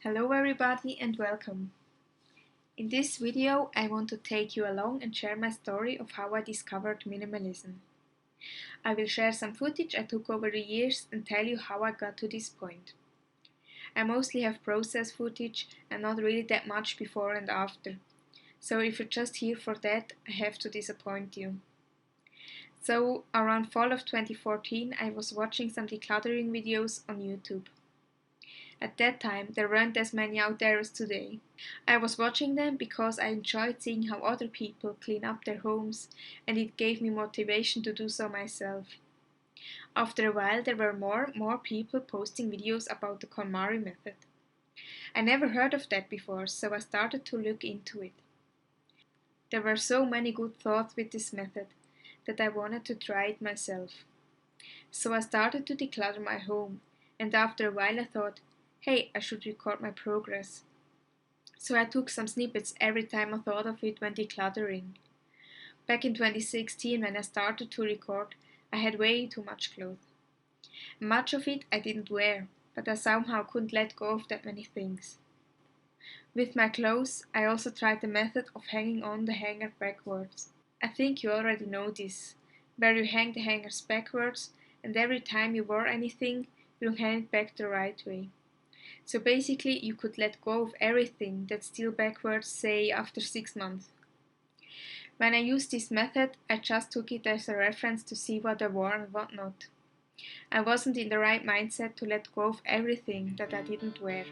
Hello everybody and welcome. In this video I want to take you along and share my story of how I discovered minimalism. I will share some footage I took over the years and tell you how I got to this point. I mostly have process footage and not really that much before and after, so if you're just here for that, I have to disappoint you. So around fall of 2014 I was watching some decluttering videos on YouTube. At that time, there weren't as many out there as today. I was watching them because I enjoyed seeing how other people clean up their homes, and it gave me motivation to do so myself. After a while, there were more people posting videos about the KonMari method. I never heard of that before, so I started to look into it. There were so many good thoughts with this method that I wanted to try it myself. So I started to declutter my home, and after a while I thought, hey, I should record my progress. So I took some snippets every time I thought of it when decluttering. Back in 2016, when I started to record, I had way too much clothes. Much of it I didn't wear, but I somehow couldn't let go of that many things. With my clothes, I also tried the method of hanging on the hanger backwards. I think you already know this, where you hang the hangers backwards, and every time you wore anything, you hang it back the right way. So basically you could let go of everything that's still backwards, say after 6 months. When I used this method, I just took it as a reference to see what I wore and what not. I wasn't in the right mindset to let go of everything that I didn't wear.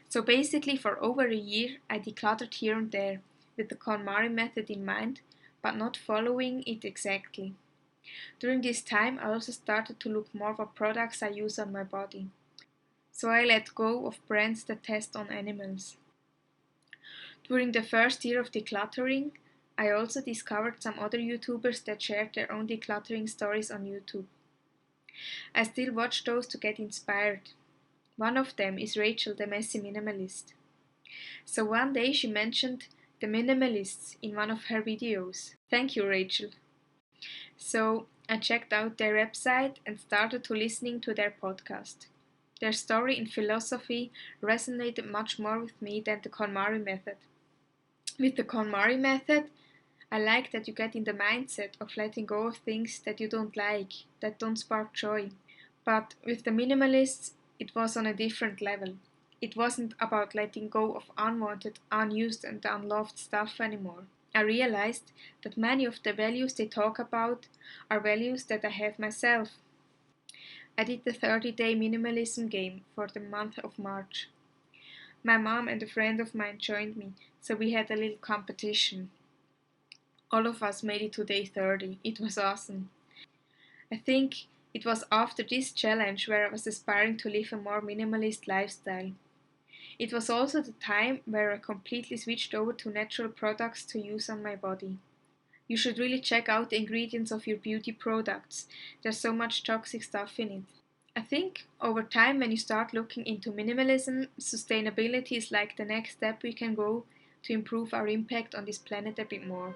So basically for over a year I decluttered here and there, with the KonMari method in mind, but not following it exactly. During this time I also started to look more for products I use on my body. So I let go of brands that test on animals. During the first year of decluttering, I also discovered some other YouTubers that shared their own decluttering stories on YouTube. I still watch those to get inspired. One of them is Rachel, the messy minimalist. So one day she mentioned the Minimalists in one of her videos. Thank you, Rachel. So I checked out their website and started to listening to their podcast. Their story and philosophy resonated much more with me than the KonMari method. With the KonMari method, I like that you get in the mindset of letting go of things that you don't like, that don't spark joy. But with the minimalists, it was on a different level. It wasn't about letting go of unwanted, unused, and unloved stuff anymore. I realized that many of the values they talk about are values that I have myself. I did the 30-day minimalism game for the month of March. My mom and a friend of mine joined me, so we had a little competition. All of us made it to day 30. It was awesome. I think it was after this challenge where I was aspiring to live a more minimalist lifestyle. It was also the time where I completely switched over to natural products to use on my body. You should really check out the ingredients of your beauty products. There's so much toxic stuff in it. I think over time, when you start looking into minimalism, sustainability is like the next step we can go to improve our impact on this planet a bit more.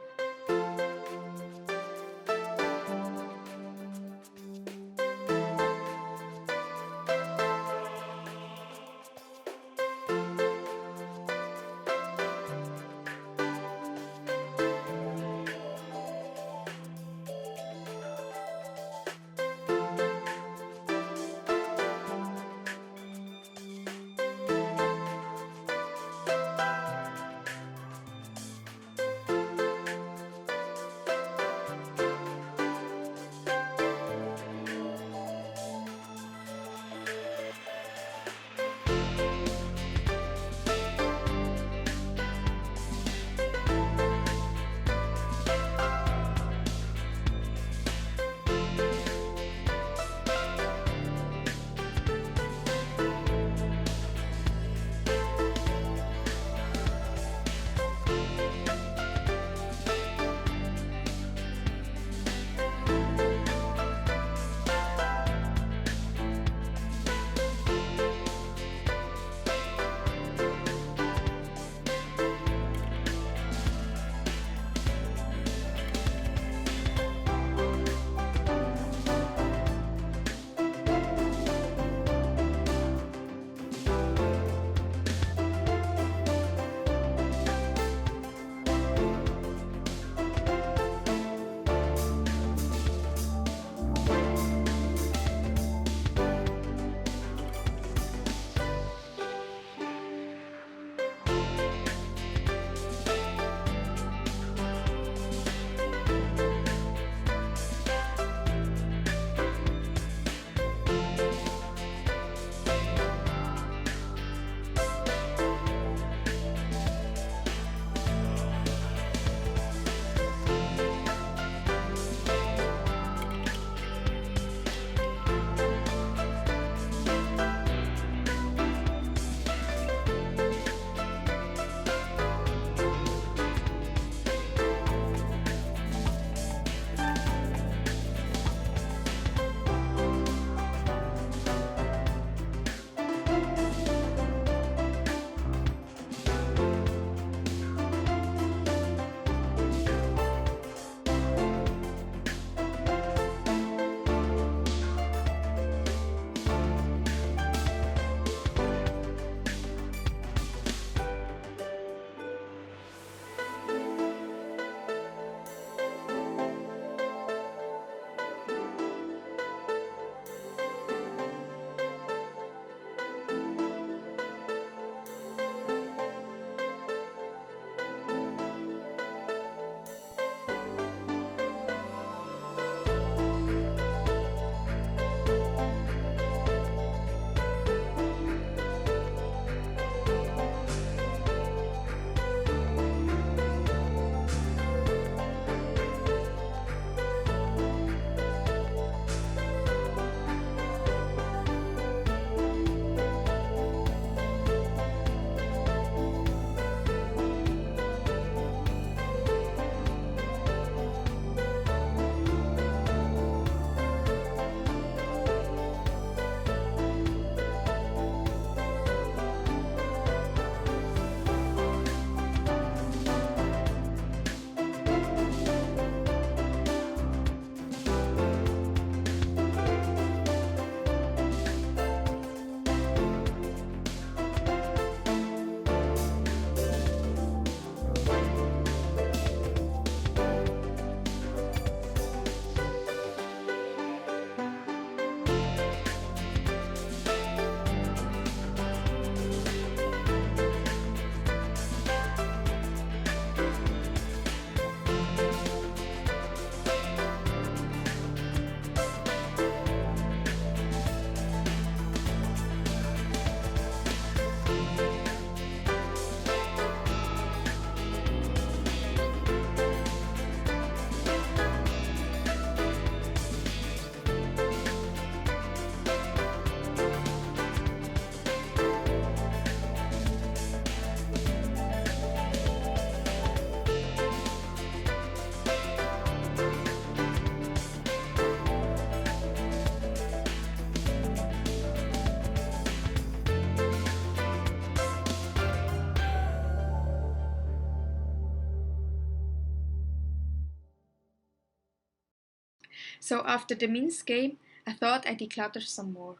So after the Minsk game, I thought I'd declutter some more.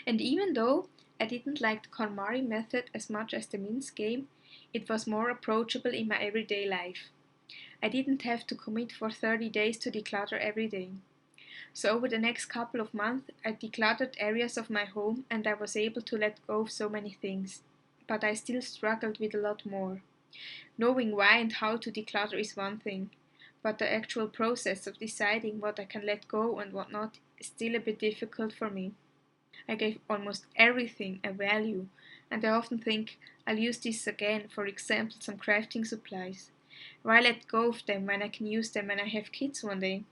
And even though I didn't like the KonMari method as much as the Minsk game, it was more approachable in my everyday life. I didn't have to commit for 30 days to declutter every day. So over the next couple of months, I decluttered areas of my home and I was able to let go of so many things. But I still struggled with a lot more. Knowing why and how to declutter is one thing, but the actual process of deciding what I can let go and what not is still a bit difficult for me. I gave almost everything a value, and I often think I'll use this again, for example, some crafting supplies. Why let go of them when I can use them when I have kids one day?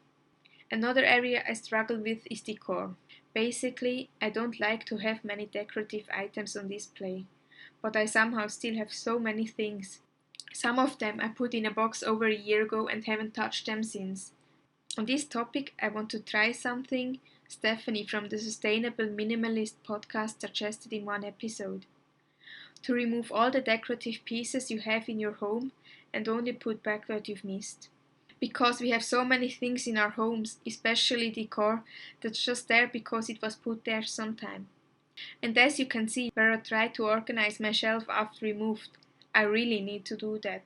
Another area I struggle with is decor. Basically, I don't like to have many decorative items on display, but I somehow still have so many things. Some of them I put in a box over a year ago and haven't touched them since. On this topic, I want to try something Stephanie from the Sustainable Minimalist podcast suggested in one episode. To remove all the decorative pieces you have in your home and only put back what you've missed. Because we have so many things in our homes, especially decor, that's just there because it was put there sometime. And as you can see, where I try to organize my shelf after removed, I really need to do that.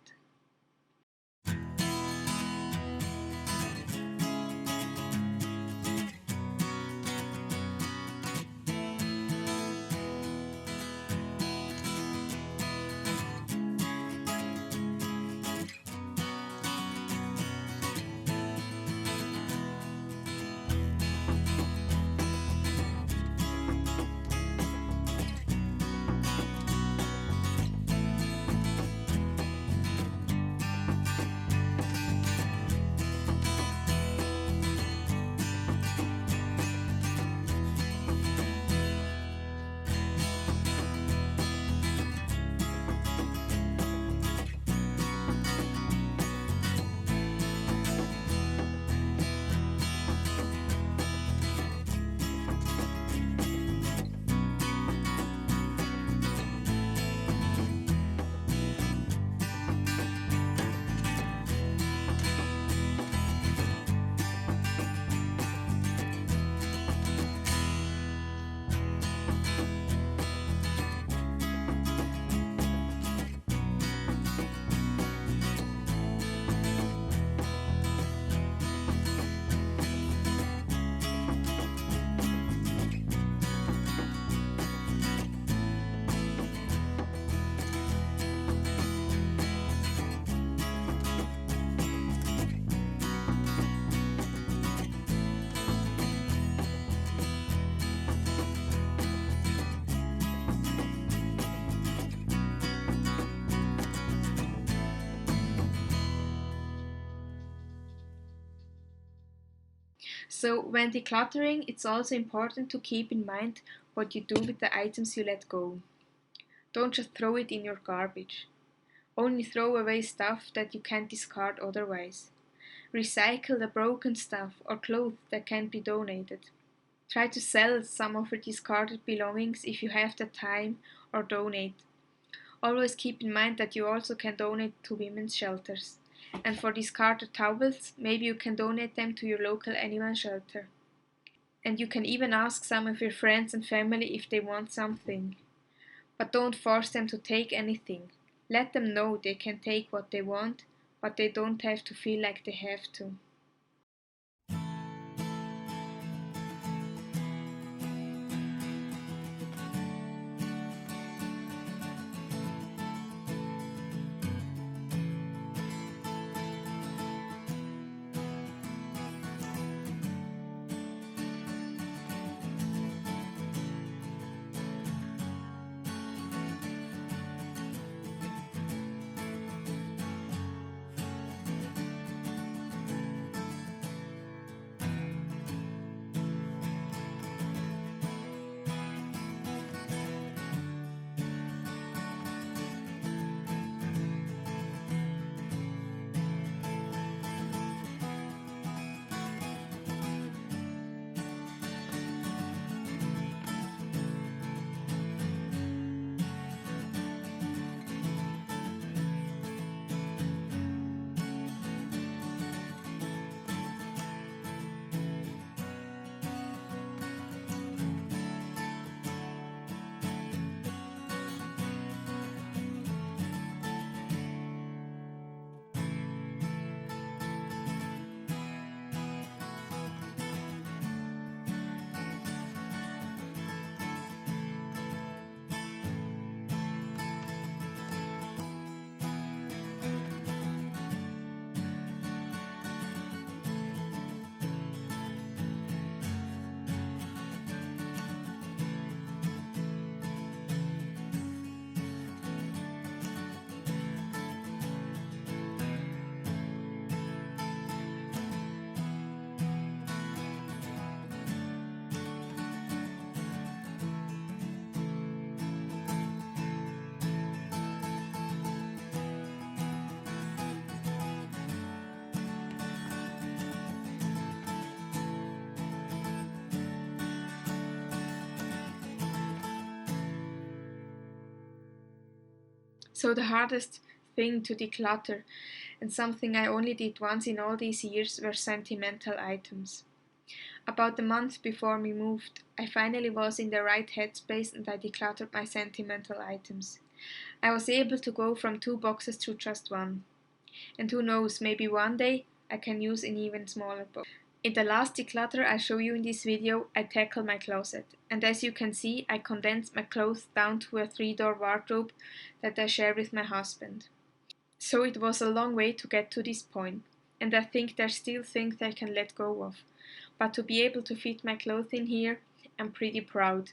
So when decluttering, it's also important to keep in mind what you do with the items you let go. Don't just throw it in your garbage. Only throw away stuff that you can't discard otherwise. Recycle the broken stuff or clothes that can't be donated. Try to sell some of your discarded belongings if you have the time, or donate. Always keep in mind that you also can donate to women's shelters. And for discarded towels, maybe you can donate them to your local animal shelter. And you can even ask some of your friends and family if they want something. But don't force them to take anything. Let them know they can take what they want, but they don't have to feel like they have to. So the hardest thing to declutter, and something I only did once in all these years, were sentimental items. About a month before we moved, I finally was in the right headspace and I decluttered my sentimental items. I was able to go from 2 boxes to just one. And who knows, maybe one day I can use an even smaller box. In the last declutter I show you in this video, I tackle my closet. And as you can see, I condensed my clothes down to a 3-door wardrobe that I share with my husband. So it was a long way to get to this point, and I think there's still things I can let go of. But to be able to fit my clothes in here, I'm pretty proud.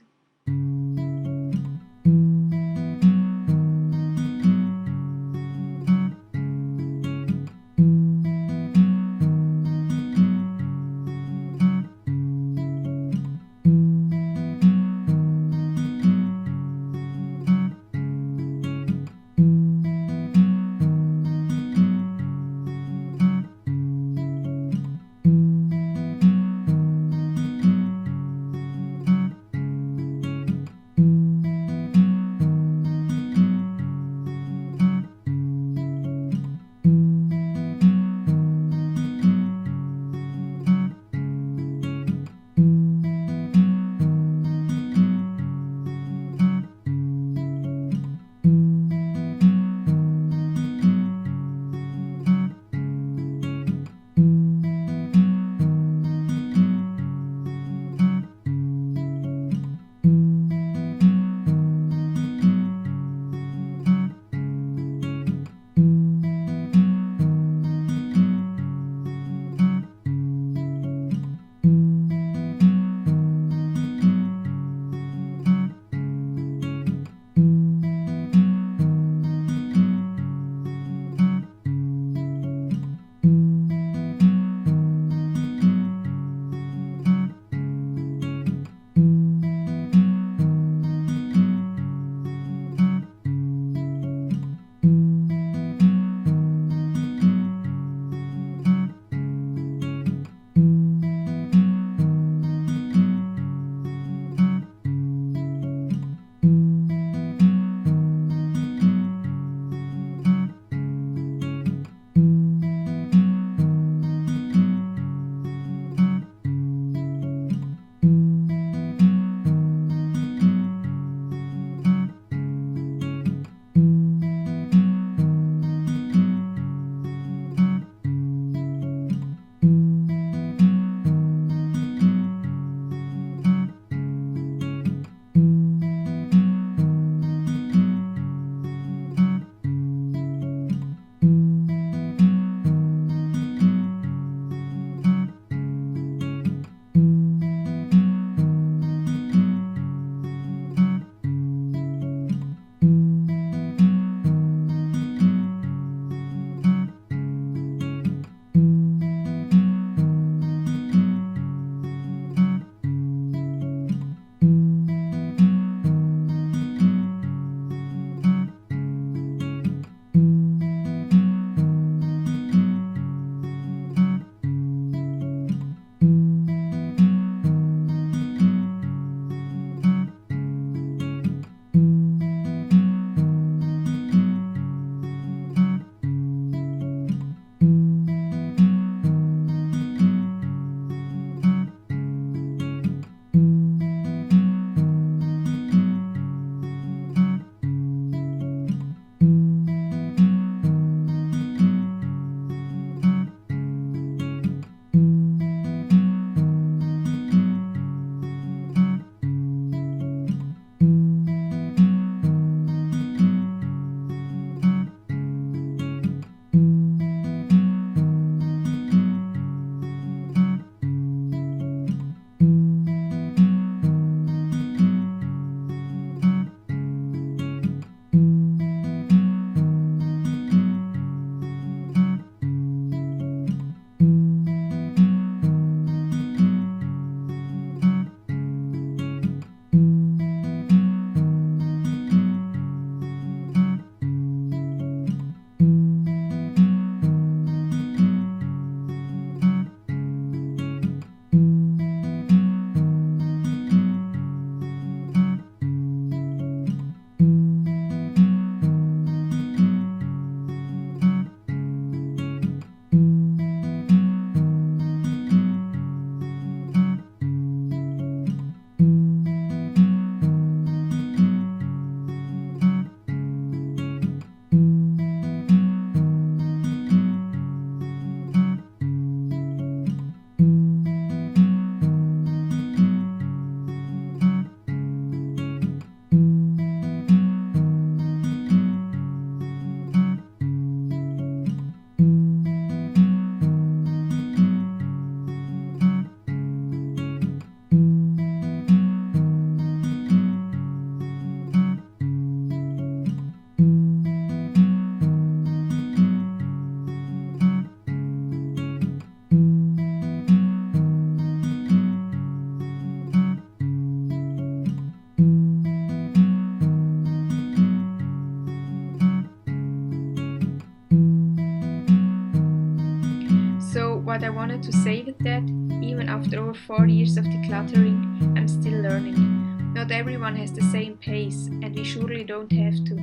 what I wanted to say with that, even after over 4 years of decluttering, I'm still learning. Not everyone has the same pace, and we surely don't have to.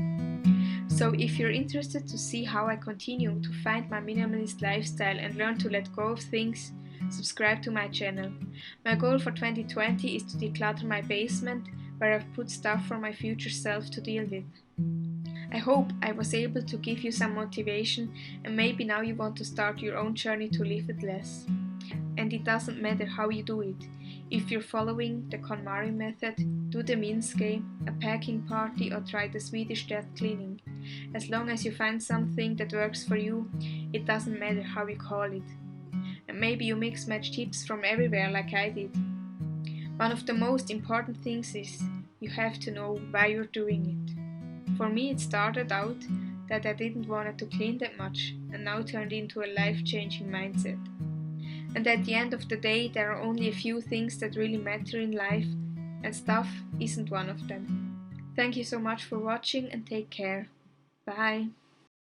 So if you're interested to see how I continue to find my minimalist lifestyle and learn to let go of things, subscribe to my channel. My goal for 2020 is to declutter my basement, where I've put stuff for my future self to deal with. I hope I was able to give you some motivation, and maybe now you want to start your own journey to live with less. And it doesn't matter how you do it. If you're following the KonMari method, do the Minimalism Game, a packing party, or try the Swedish death cleaning. As long as you find something that works for you, it doesn't matter how you call it. And maybe you mix match tips from everywhere like I did. One of the most important things is you have to know why you're doing it. For me, it started out that I didn't want to clean that much, and now turned into a life-changing mindset. And at the end of the day, there are only a few things that really matter in life, and stuff isn't one of them. Thank you so much for watching, and take care. Bye.